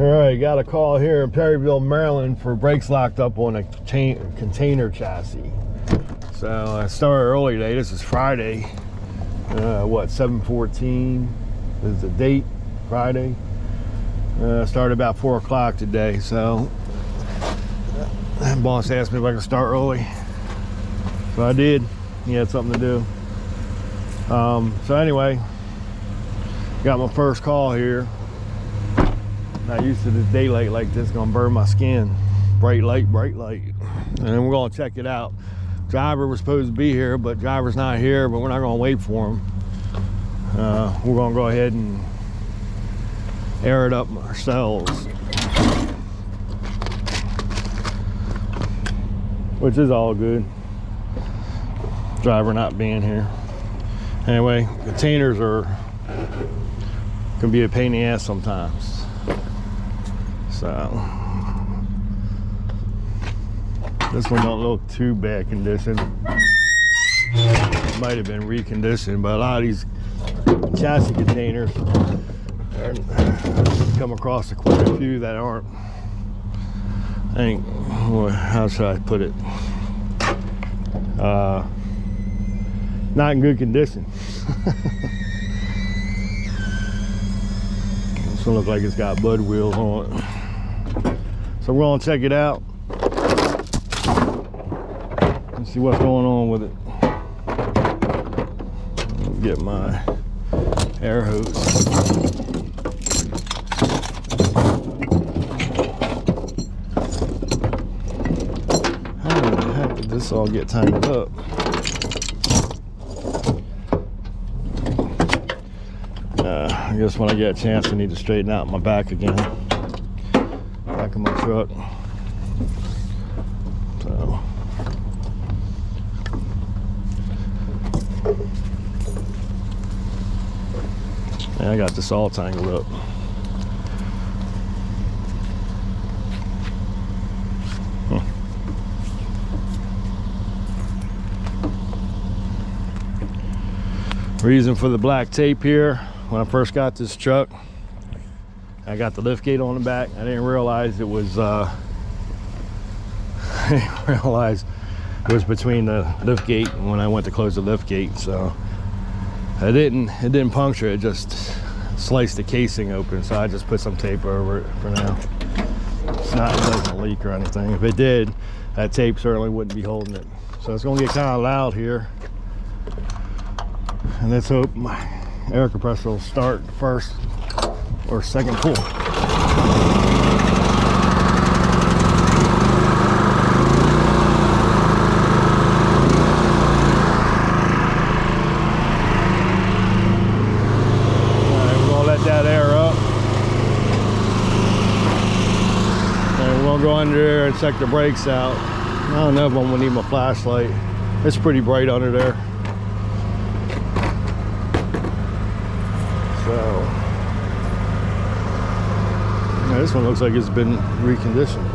All right, got a call here in Perryville, Maryland for brakes locked up on a container chassis. So I started early today. This is Friday. What, 7/14 is the date, Friday. Started about 4 o'clock today. So boss asked me if I could start early. So I did. He had something to do. So anyway, got my first call here. Not used to this daylight like this, gonna burn my skin. Bright light, bright light. And then we're gonna check it out. Driver was supposed to be here, but driver's not here, but we're not gonna wait for him. We're gonna go ahead and air it up ourselves. Which is all good. Driver not being here. Anyway, containers can be a pain in the ass sometimes. So this one don't look too bad condition. Might have been reconditioned, but a lot of these chassis containers come across quite a few that aren't. How should I put it? Not in good condition. This one looks like it's got bud wheels on it. So we're gonna check it out and see what's going on with it. Get my air hose. How the heck did this all get tangled up? I guess when I get a chance I need to straighten out my back again. Back of my truck. So and I got this all tangled up. Reason for the black tape here: when I first got this truck, I got the lift gate on the back. I didn't realize it was between the lift gate and when I went to close the lift gate. So it didn't puncture, it just sliced the casing open. So I just put some tape over it for now. It doesn't leak or anything. If it did, that tape certainly wouldn't be holding it. So it's gonna get kind of loud here. And let's hope my air compressor will start first or second pull. Alright, we're gonna let that air up. And we're gonna go under there and check the brakes out. I don't know if I'm gonna need my flashlight. It's pretty bright under there. So, yeah, this one looks like it's been reconditioned.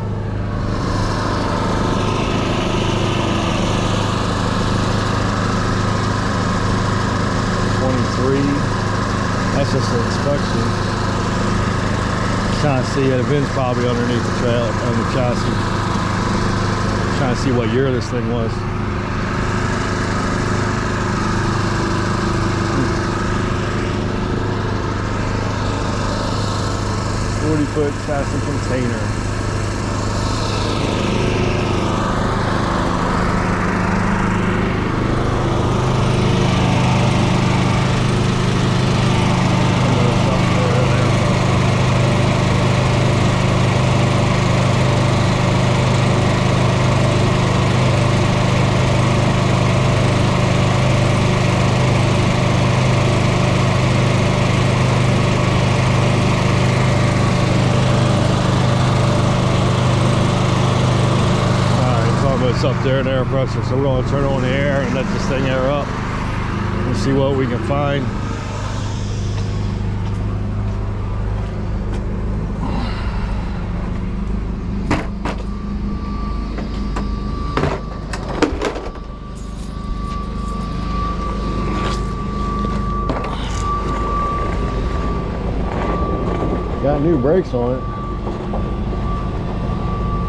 That's just an inspection. Trying to see, the VIN's probably underneath the trailer, on the chassis. Trying to see what year this thing was. Foot chassis container. It's up there in air pressure, so we're going to turn on the air and let this thing air up and see what we can find. Got new brakes on it.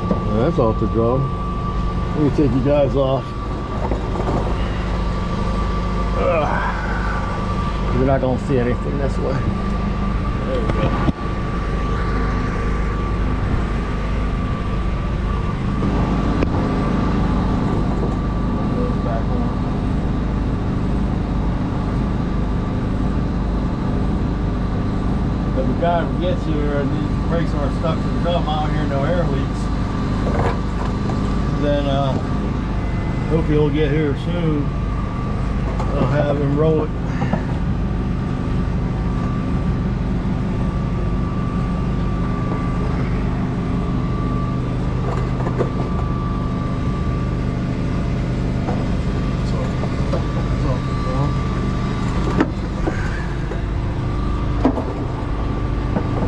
That's off the drum. Let me take you guys off. You're not gonna see anything this way. There we go. Back on. But the guy who gets here and these brakes aren't stuck to the drum, I don't hear no air leaks. Then hope he'll get here soon. I'll have him roll it.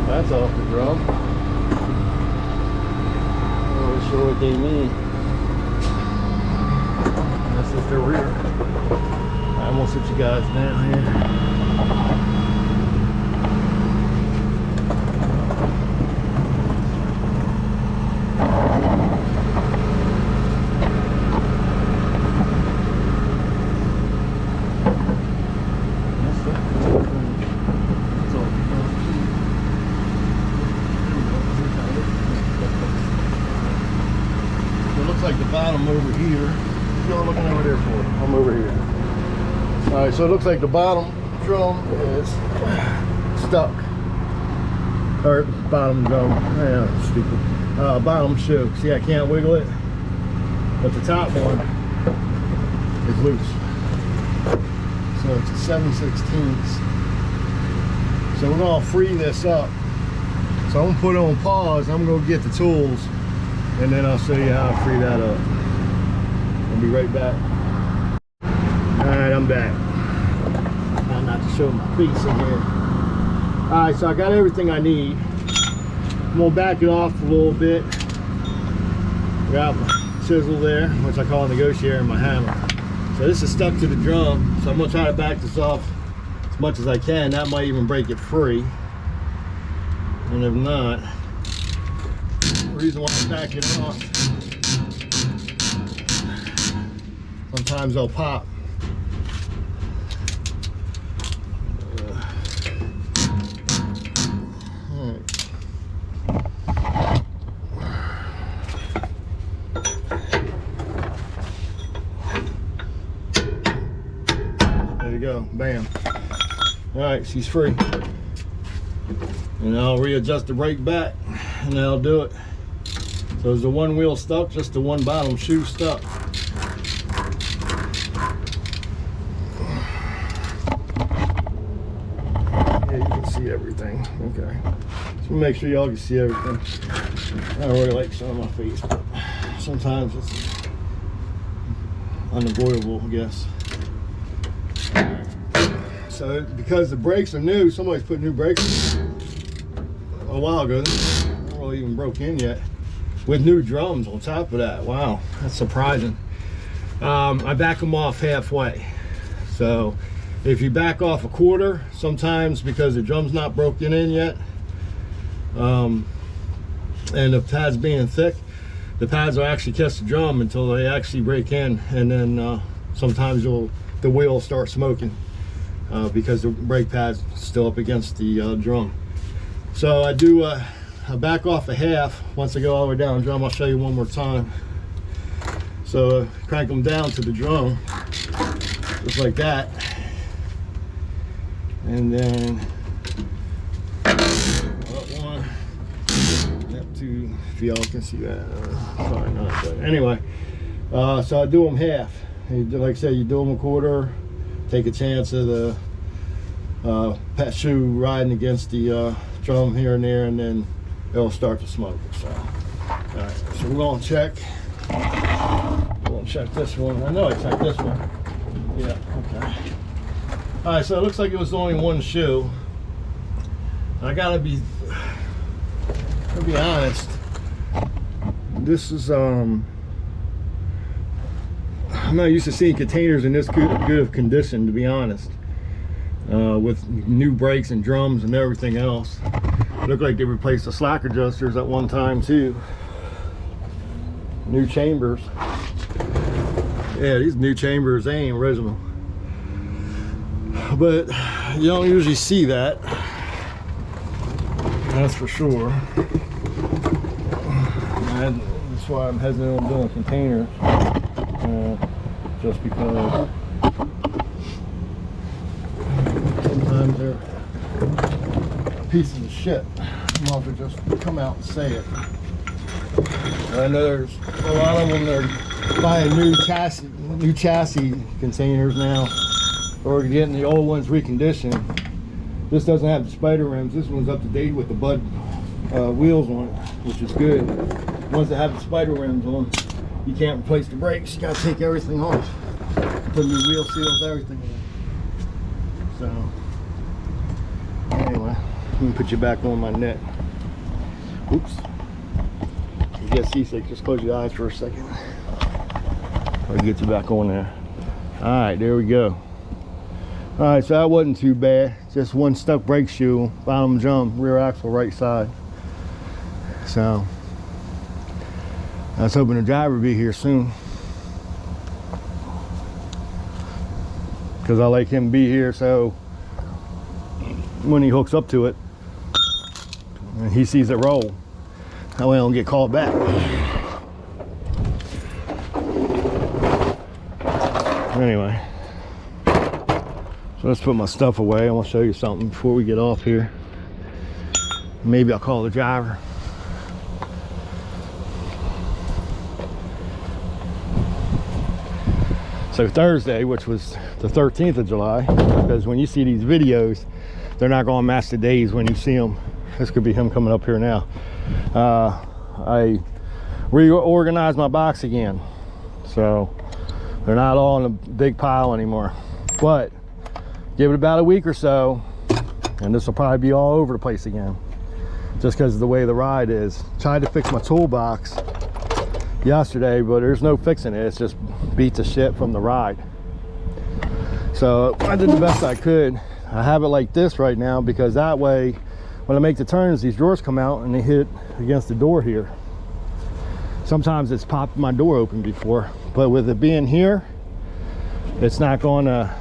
That's off the drum. I'm not sure what they mean. That's if they're rear. I'm gonna sit you guys down here. Like the bottom over here. You're looking over there for it. I'm over here. All right, so it looks like the bottom drum is stuck. Or bottom drum. Yeah, stupid. Bottom shoe. See, I can't wiggle it, but the top one is loose. So it's a 7/16. So we're gonna free this up. So I'm gonna put it on pause. I'm gonna go get the tools. And then I'll show you how to free that up. I'll be right back. Alright, I'm back. Trying not to show my face in here. Alright, so I got everything I need. I'm gonna back it off a little bit. Got my chisel there, which I call a negotiator, and my hammer. So this is stuck to the drum, so I'm gonna try to back this off as much as I can. That might even break it free. And if not, the reason why I back it off, sometimes they'll pop. Alright. There you go, bam. Alright, she's free. And I'll readjust the brake back and that'll do it. So is the one wheel stuck, just the one bottom shoe stuck. Yeah, you can see everything. Okay. So make sure y'all can see everything. I don't really like showing my face, but sometimes it's unavoidable, I guess. Right. So because the brakes are new, somebody's put new brakes in a while ago. They haven't really even broke in yet. With new drums on top of that. Wow, that's surprising. I back them off halfway. So if you back off a quarter, sometimes because the drum's not broken in yet, and the pads being thick, the pads will actually catch the drum until they actually break in, and then sometimes the wheel will start smoking because the brake pad's still up against the drum. So I do I back off a half. Once I go all the way down the drum, I'll show you one more time. So crank them down to the drum, just like that. And then up one, up two, if y'all can see that. Probably not, but anyway. So I do them half. Like I said, you do them a quarter, take a chance of the shoe riding against the drum here and there, and then it'll start to smoke. So, all right. So we're gonna check. We're gonna check this one. I know I checked this one. Yeah. Okay. All right. So it looks like it was only one shoe. I gotta be honest. This is I'm not used to seeing containers in this good of condition, to be honest. With new brakes and drums and everything else. Looked like they replaced the slack adjusters at one time too. New chambers. Yeah, these new chambers, they ain't original. But you don't usually see that. That's for sure. And that's why I'm hesitant on doing containers. Just because sometimes they're pieces of shit. I'm off to just come out and say it. I know there's a lot of them that are buying new chassis containers now, or getting the old ones reconditioned. This doesn't have the spider rims. This one's up to date with the Bud wheels on it, which is good. The ones that have the spider rims on, you can't replace the brakes. You gotta take everything off. Put new wheel seals, everything in. So, anyway, let me put you back on my net. Oops. You get seasick, just close your eyes for a second. I'll get you back on there. All right, there we go. All right, so that wasn't too bad. Just one stuck brake shoe, bottom jump, rear axle, right side. So, I was hoping the driver would be here soon, because I like him to be here, so when he hooks up to it and he sees it roll, that way I don't get called back. Anyway, so let's put my stuff away. I want to show you something before we get off here. Maybe I'll call the driver. So Thursday, which was the 13th of July, because when you see these videos, they're not going to match the days when you see them. This could be him coming up here now. I reorganized my box again, so they're not all in a big pile anymore. But give it about a week or so, and this will probably be all over the place again, just because of the way the ride is. Tried to fix my toolbox yesterday, but there's no fixing it. It's just beat the shit from the ride. So I did the best I could. I have it like this right now because that way when I make the turns, these drawers come out and they hit against the door here. Sometimes it's popped my door open before, but with it being here, it's not going to,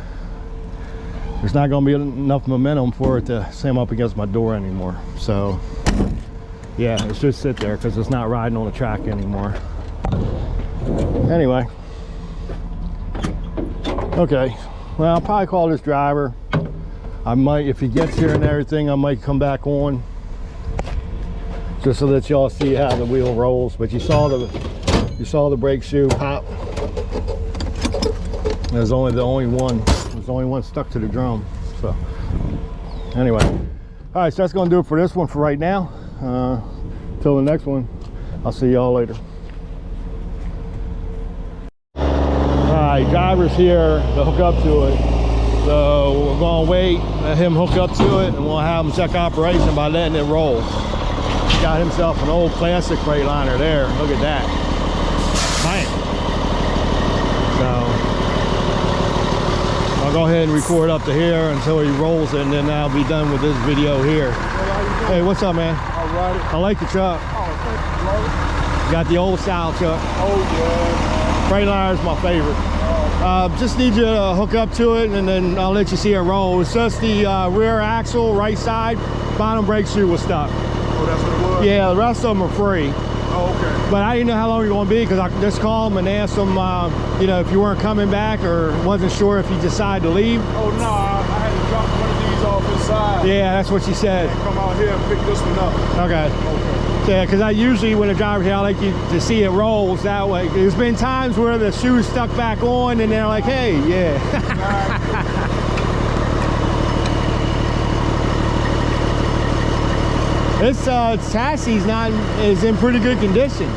there's not going to be enough momentum for it to slam up against my door anymore. So yeah, it should sit there because it's not riding on the track anymore. Anyway, okay, well, I'll probably call this driver. I might, if he gets here and everything, I might come back on just so that y'all see how the wheel rolls. But you saw the brake shoe pop. There's only the only one stuck to the drum. So anyway, all right, so that's gonna do it for this one for right now. Till the next one, I'll see y'all later. All right, driver's here to hook up to it. So we're gonna wait, let him hook up to it, and we'll have him check operation by letting it roll. He got himself an old classic Freightliner there. Look at that. Bam. So I'll go ahead and record up to here until he rolls it, and then I'll be done with this video here. Hey, what's up, man? All right. I like the truck. Oh, thank you. Got the old style truck. Oh, yeah. Freightliner's my favorite. Just need you to hook up to it, and then I'll let you see it roll. It's just the rear axle, right side, bottom brake shoe was stuck. Oh, that's what it was? Yeah, the rest of them are free. Oh, okay. But I didn't know how long you're going to be, because I just called them and asked them, you know, if you weren't coming back or wasn't sure if you decided to leave. Oh, no, I had to drop one of these off inside. Yeah, that's what she said. And come out here and pick this one up. Okay. Okay. Yeah, because I usually, when a driver's here, I like you to see it rolls that way. There's been times where the shoe's stuck back on and they're like, hey, yeah. This chassis is in pretty good condition.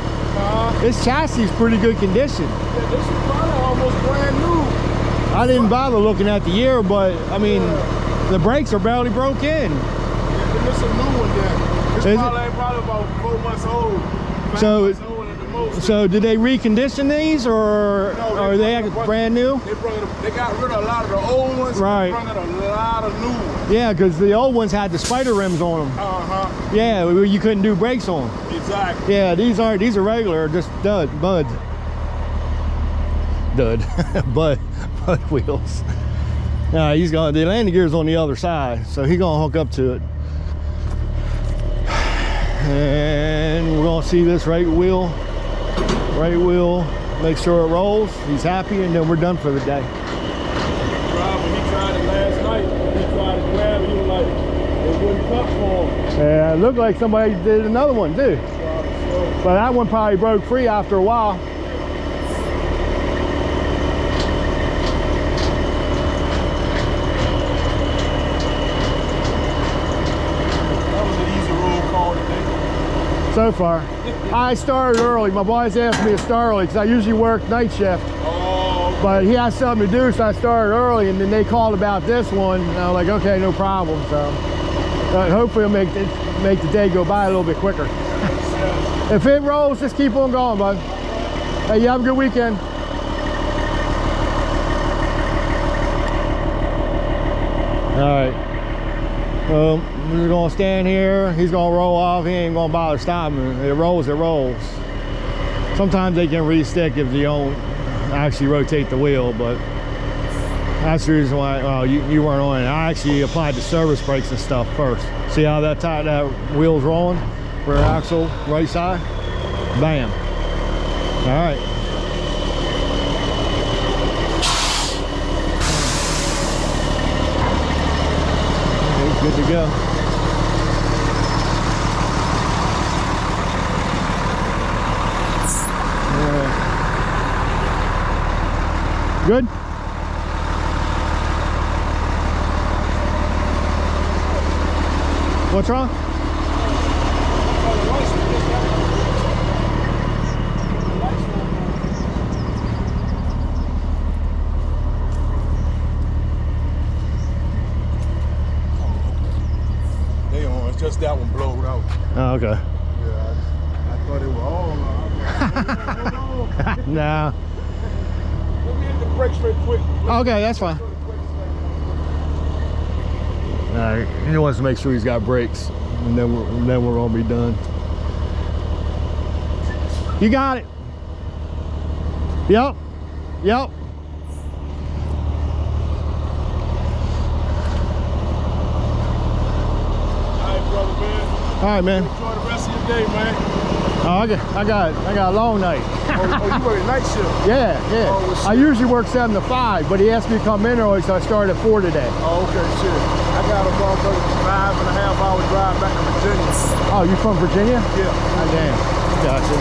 This chassis is pretty good condition. Yeah, this is probably almost brand new. I didn't bother looking at the year, but I mean, the brakes are barely broke in. Yeah, this is a new one then. It's probably about 4 months old. 5 months old at the most. So did they recondition these, or No, are they brand new? They got rid of a lot of the old ones. Right. They brought in a lot of new ones. Yeah, because the old ones had the spider rims on them. Uh-huh. Yeah, you couldn't do brakes on. Exactly. Yeah, these are regular, just bud wheels. Now he's going. The landing gear's on the other side, so he's gonna hook up to it, and we're gonna see this right wheel. Make sure it rolls. He's happy, and then we're done for the day. When he tried it last night, he tried to grab it. He was like, it wouldn't cut for him. Yeah, it looked like somebody did another one too. But that one probably broke free after a while. That was an easy roll call today. So far. I started early. My boys asked me to start early because I usually work night shift. Oh, okay. But he had something to do, so I started early, and then they called about this one, and I was like, okay, no problem. So hopefully it'll make the day go by a little bit quicker. If it rolls, just keep on going, bud. Hey, you have a good weekend. All right. Well, we're gonna stand here. He's gonna roll off. He ain't gonna bother stopping. It rolls, it rolls. Sometimes they can re-stick if you don't actually rotate the wheel, but that's the reason why you weren't on it. I actually applied the service brakes and stuff first. See how that wheel's rolling? Rear axle, right side. Bam. All right. Good to go. Good? What's wrong? Just that one blowed out. Oh, okay. Yeah, I thought it was all on. Nah. Let me hit the brakes real quick. Okay, that's fine. All right, he wants to make sure he's got brakes, and then we're gonna be done. You got it. Yep. Yep. All right, man. Enjoy the rest of your day, man. Oh, I got a long night. Oh, you work a night shift? Yeah. Oh, well, I usually work 7 to 5, but he asked me to come in early, so I started at 4 today. Oh, okay, shit. I got a motherfucking 5.5-hour drive back to Virginia. Oh, you from Virginia? Yeah. Oh, damn. Gotcha.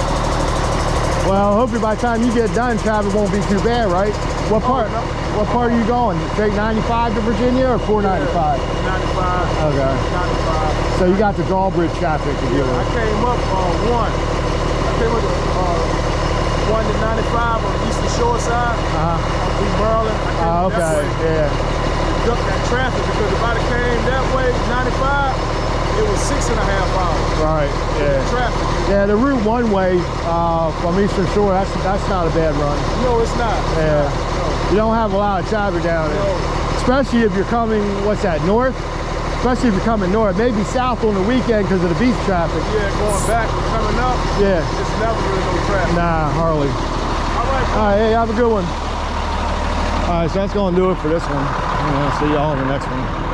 Well, hopefully by the time you get done, traffic won't be too bad, right? What part? No. What part are you going? Straight 95 to Virginia or 495? 95. Okay. 95. So you got the drawbridge traffic to deal I with. came up I came up 1 to 95 on the eastern shore side. Through Maryland. I came up that Okay. way. Yeah. To duck that traffic because if I'd have came that way, 95, it was 6.5 hours. Right. Yeah. Traffic. Yeah, the Route 1 way from Eastern Shore, that's not a bad run. No, it's not. Yeah. No. You don't have a lot of traffic down there. No. Especially if you're coming, what's that, north? Especially if you're coming north. Maybe south on the weekend because of the beach traffic. Yeah, going back and coming up. Yeah. It's never really no traffic. Nah, hardly. All right. All right, hey, have a good one. All right, so that's going to do it for this one. And I'll see y'all in the next one.